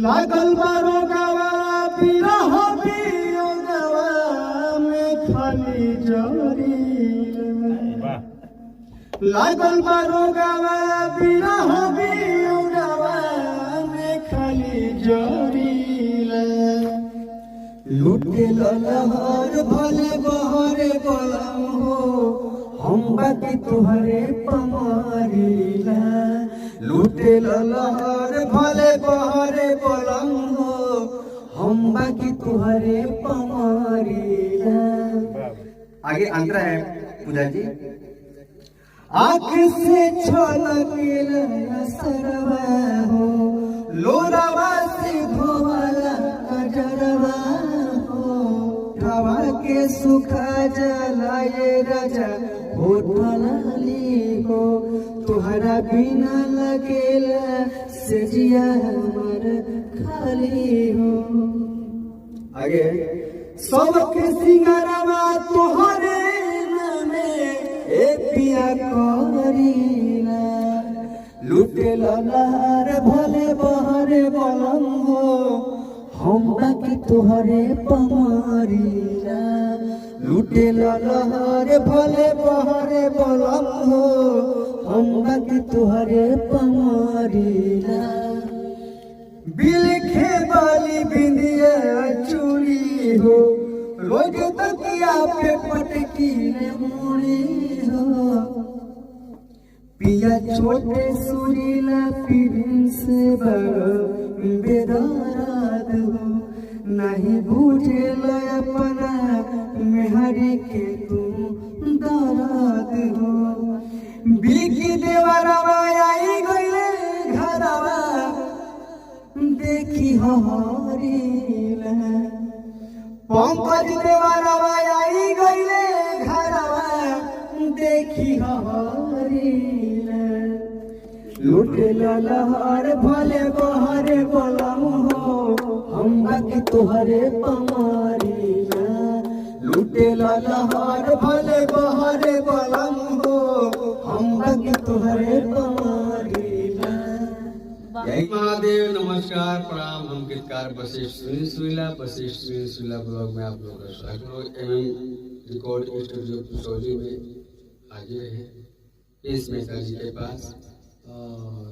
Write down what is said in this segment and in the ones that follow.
लागल बारो गावा बिरह बियोगवा में खाली जरी लागल बारो गावा बिरह बियोगवा में खाली जरी लुटे लहर भले बहरे बलम हो हम बाकी तुहरे पमारीला लुटे लहर भले बहरे बलम हो हम बाकी तुहरे पमारीला। आगे अंतरा है पूजा जी। आँख से छलकेला सरवा हो लोरावा से धोवाला अजरवा हो हवा के सुखा जलाए राजा होठलाली हो तुहरा बिना लगेला सजिया हमर खाली हो। आगे सबके सिंगारवा तुहरे नामे ए पिया करीला लुटे लहर भले बहरे बलम हो हम बाकी तुहरे पमारीला लुटे लहर भले बहरे बलम हो हम बाकी तुहरे पमारीला। बिलखे वाली बिंदिया चूड़ी हो रोज तकिया पे पटकी रे मुड़ी हो पिया छोटे सुरीला पीढ़ी से बड़ बेदराद हो नहीं बूझे अपना मेहरी के तुम दराद हो बिकी देवरवा आई गईले घरवा देखी हमारीला पंकज देवरवा आई गईले घरवा देखी हमारीला लुटे लहर भले बहरे बलम हो हम बाकी तुहरे पमारीला लुटे लहर भले बहरे बलम हो हम बाकी तुहरे पमारीला। जय महादेव, नमस्कार, प्रणाम। हम गीतकार वशिष्ठ सुनीला ब्लॉग में आप लोगों का स्वागत है। रिकॉर्ड स्टूडियो कुशौली में हाजिर है इस मेहता जी के पास। और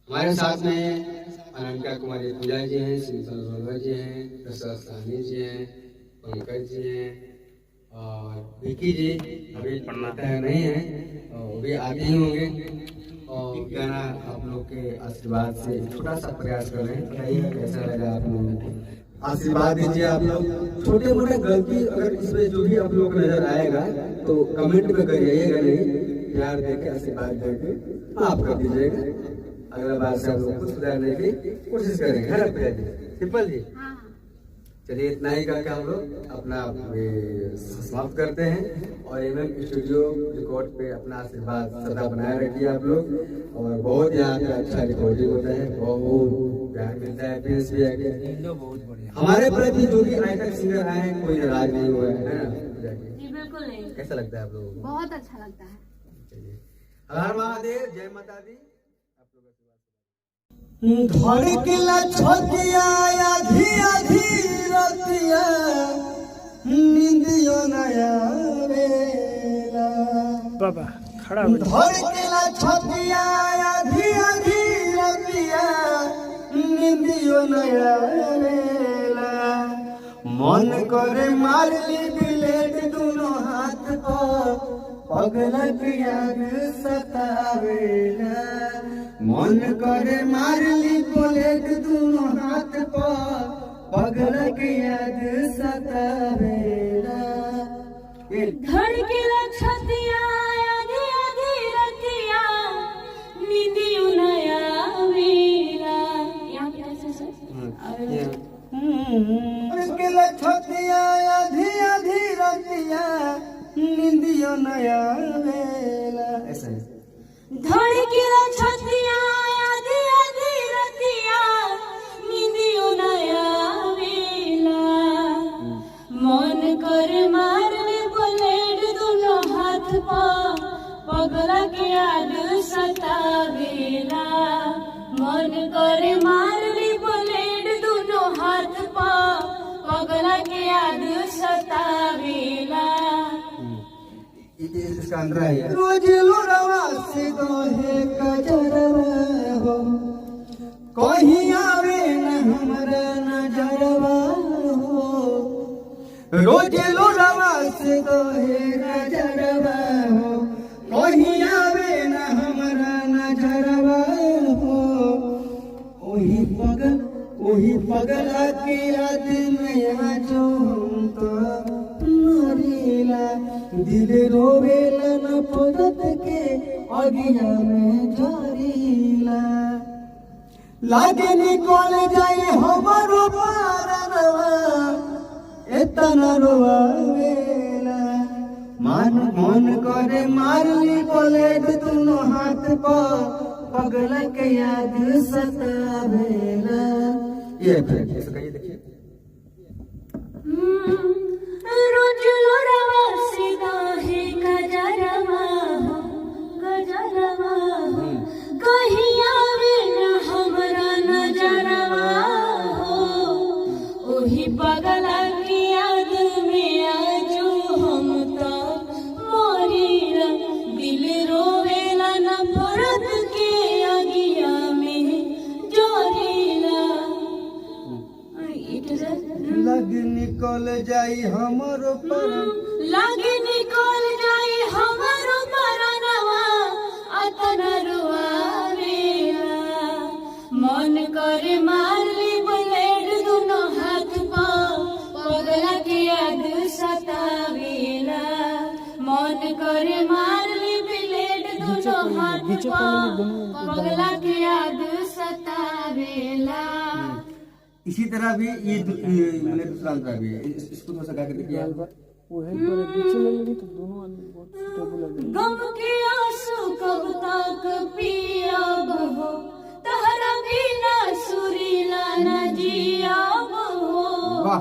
हमारे साथ में अनंता कुमारी पूजा जी हैं, सिंथल रोलवा जी हैं, प्रसाद साहनी जी हैं, पंकज जी हैं और विकी जी अभी पढ़नाता नहीं है और वो भी आते ही होंगे। और गाना आप लोग के आशीर्वाद से छोटा सा प्रयास कर रहे हैं, बताइए कैसा लगा आप लोगों को। आशीर्वाद दीजिए आप लोग। छोटे मोटे गलती अगर इसमें जो भी आप लोग को नजर आएगा तो कमेंट में करिएगा नहीं, प्यार देके आशीर्वाद देके आप कर दीजिएगा। अगला बार से आप लोग को सुधारने की कोशिश करेंगे। है ना प्रिया जी? सिंपल जी। चलिए इतना ही करके हम लोग अपना समाप्त करते हैं और एमएम स्टूडियो रिकॉर्ड पे अपना आशीर्वाद सदा बनाए रखिए आप लोग। और बहुत यहाँ पे अच्छा रिकॉर्डिंग होता है, बहुत प्यार मिलता है। प्रिंस भी आगे बहुत बढ़िया हमारे प्रति जो भी आज तक सिंगर आए हैं कोई नाराज नहीं हुआ है ना? बिल्कुल नहीं। कैसा लगता है आप लोगों को? बहुत अच्छा लगता है। चलिए हर हर महादेव, जय माता दी। धड़केला छतिया आधी आधी रतिया नींदियो नया वेला बाबा खड़ा धड़केला छतिया आधी आधी रतिया नींदियो नया वेला मन करे मारली ब्लेड दोनों हाथ पर पगला याद सतावेला मन करे मारली ब्लेड दोनों हाथ पर पगला याद सतावेला धड़केला छतिया आधी आधी रतिया नींदियो नया वेला। यहाँ पे कैसे सर धड़केला छतिया आधी आधी रतिया नींदियो नया वेला। ऐसा धड़केला छतिया आधी आधी रतिया नींदियो नया वेला मन कर मारले ब्लेड दोनों हाथ पा मन करे मार ली ब्लेड दोनों हाथ पा पगला के याद सतावेला। इसका अंदर है रोज लोरवा से दोहे कजरवा हो कहीं आवे न हमरा नजरवा हो रोज लोरवा से दोहे कजरवा हो कहीं आवे न हमरा नजरवा हो वही पगला के याद में जो तो मरीला दिल रोवेला न पदत के अगिया में जरीला लागे निकल जाए हमारो पारनवा एतना रोवेला मन करे मारली ब्लेड दोनों हाथ पर पगला के याद सतावेला। ये देखिए रोज लोरवा से दोहे कजरवा हो कहीं आवे न हमरा नजरवा हो ओही पगला की याद में आजो हम तो मरीला दिल रोवेला न फरत के अगिया में जोरीला। लग निकल जाई हमरो पर लागे निकल जाई हमारो परनवा अतना रुआवेला मन करे मारली ब्लेड दोनों हाथ पा पगला के याद सतावेला मन करे मारली ब्लेड दोनों हाथ पा पगला के याद सतावेला। इसी तरह भी ये मैंने दूसरा अंतर भी है इसको थोड़ा सा गा के देखिए वो है पर पीछे ले लेगी तो दोनों आदमी बहुत सुटेबल लगेंगे। गम के आंसू कब तक पियाब हो तहरा बिना सुरीला न जियाब हो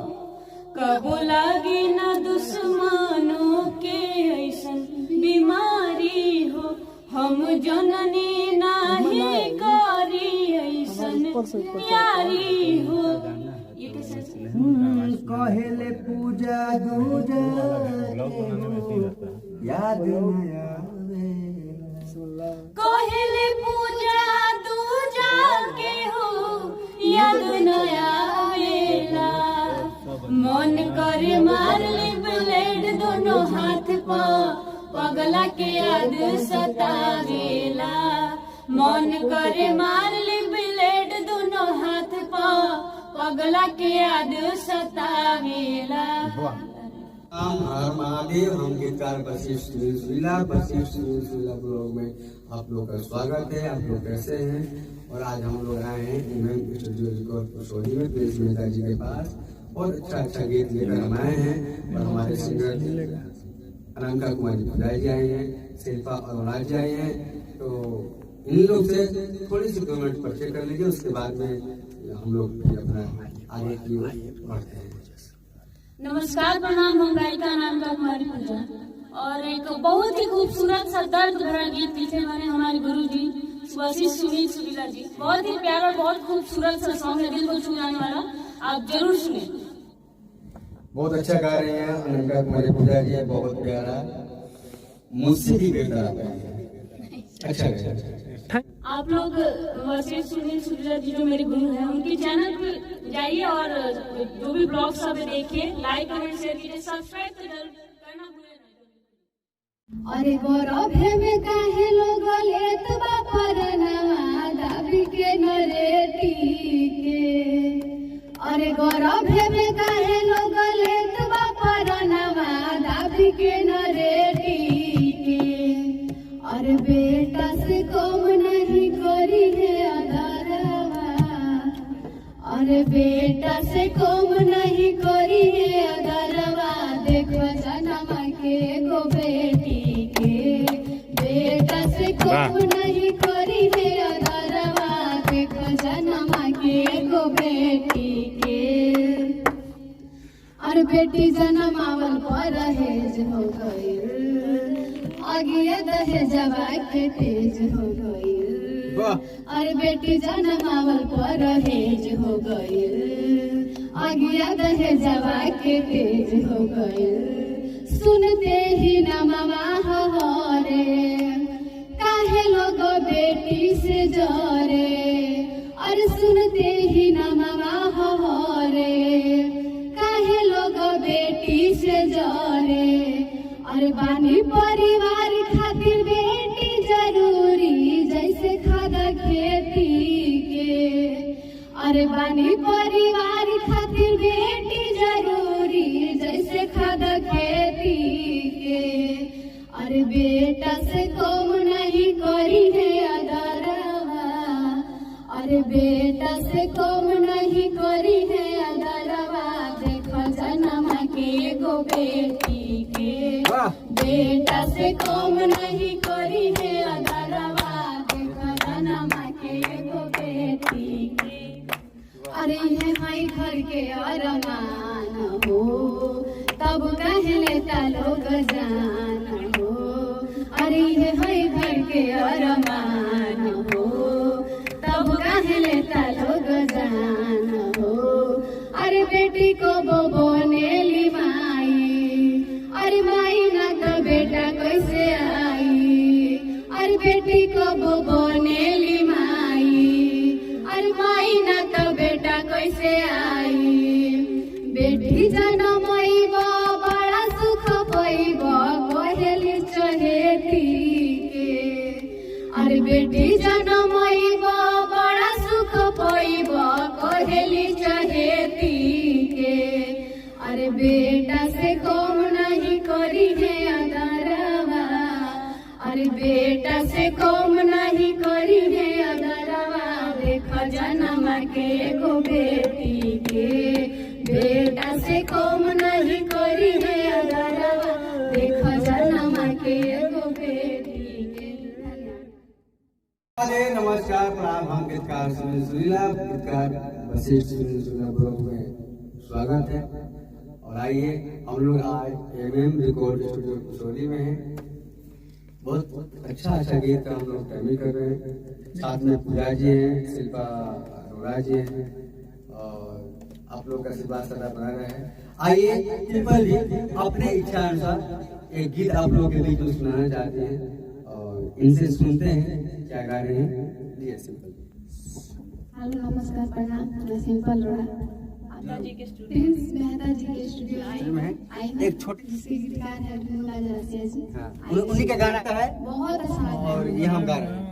कब लागी न दुश्मनों के ऐसन बीमारी हो हम जननी नाही करी ऐसन यारी हो। ये कैसे कहेले पूजा दूजा याद नया कहले पूजा दूजा के हो याद नया आवेला मन करे मारली ब्लेड दोनों हाथ पा पगला के याद सतावेला मन करे मारली ब्लेड दोनों हाथ पा पगला के याद सतावेला। हम हर महादेव हम गीतकार वशिष्ठ सुनीला ब्लॉग में आप लोग का स्वागत है। आप लोग कैसे हैं? और आज हम लोग आए हैं स्टूडियो रिकॉर्ड पुरसौली में प्रिंस मेहता जी के पास और अच्छा गीत लेकर हम आए हैं। और हमारे सिंगर अनंका कुमारी खुदाई जी आए हैं, शिल्पा और राज जी आए हैं। तो इन लोग से थोड़ी सी कमेंट परिचय कर लीजिए, उसके बाद में हम लोग अपना आगे की ओर बढ़ते हैं। नमस्कार, प्रणाम। हम गायिका अनंका कुमारी पूजा और एक बहुत ही खूबसूरत सा दर्द भरा गीत लिखे मैंने हमारे गुरु जी वशिष्ठ सुनीला जी। बहुत ही प्यारा, बहुत खूबसूरत सा सॉन्ग है, दिल को छू जाने वाला, आप जरूर सुने। बहुत अच्छा गा रहे हैं अनंका कुमारी पूजा जी, बहुत प्यारा, मुझसे भी बेहतर आता है। अच्छा। आप लोग वशिष्ठ सुनीला जी जो मेरे गुरु हैं उनके चैनल पे जाइए और जो भी ब्लॉग सब देखिए, लाइक कमेंट शेयर कीजिए, सब्सक्राइब तो जरूर करना भूले नहीं। अरे गौरव है में काहे लोग लेत बापर नवा दाबी के नरेटी के। अरे गौरव है में काहे लोग लेत बापर नवा दाबी के नरेटी के। अरे बेटा से कम नहीं करी है अदरवा। अरे बेटा से कम नहीं करी है अदरवा। देखो जन्म के गो बेटी के। बेटा से कम नहीं करी है अदरवा। देखो जन्म के गो बेटी के। और बेटी जन्मावल पर हेज हो गई, आगे दहेजवा के तेज हो गई। अरे बेटी जनमावल पर हेज हो गइल, अगिया दहेजवा के तेज हो गइल। सुनते ही नमवा हरे, काहे लोग बेटी से जरे। अरे सुनते ही नमवा हरे, काहे लोग बेटी से जरे। अरे बानी परिवार खातिर बेटी जरूरी, जैसे खादा खेती के। अरे बानी परिवार खातिर बेटी जरूरी, जैसे खादा खेती के। अरे बेटा से कम नहीं करी है अदरवा, अरे बेटा से कम नहीं करी है अदरवा। देखो जन्म के एगो बेटी के, बेटा से कम नहीं करी है अदरवा। देखो जन्म के एगो बेटी के। अरे ये हाई घर के अरमान हो, तब कहले ता लोग जान हो। अरे ये हाई घर के अरमान हो, तब कहले ता लोग जान हो। अरे बेटी को बोने ली माई, अरे माई ना तो बेटा कैसे आई। अरे बेटी को बोने ली माई, अरे माई ना तो बेटा कैसे आई। बेटी जनमैब बड़ा सुख पैब, कहेली चहेती के। अरे बेटी जनमैब बड़ा सुख पैब, कहेली चहेती के। अरे बेटा से कम नहीं करी है अदरवा, अरे बेटा से कम नहीं करी है अदरवा। देख जन्म के एगो बेटी के, बेटा से कम नहीं करी है अदरवा। देख जन्म के एगो बेटी के। नमस्कार प्रणाम, हम गीतकार सुनील सुरीला, गीतकार वशिष्ठ सुनील सुरीला ब्लॉग में स्वागत है। और आइए हम लोग आज एमएम रिकॉर्ड स्टूडियो कुशोली में हैं। बहुत अच्छा गीत का हम लोग टाइमिंग कर रहे हैं। साथ में पूजा जी हैं, शिल्पा अरोड़ा जी हैं, और आप लोग का आशीर्वाद सदा बना रहे हैं। आइए सिंपल जी अपने इच्छा अनुसार एक गीत आप लोग के बीच में सुनाना चाहते हैं, और इनसे सुनते हैं क्या गा रहे हैं। जी सिंपल। हेलो नमस्कार प्रणाम, मैं सिंपल अरोड़ा मेहता जी के स्टूडियो आई हूँ। एक छोटी जिसके गीतकार है मुला जरासिया जी। उन्हीं का गाना है, बहुत अच्छा और ये हम गा रहे हैं।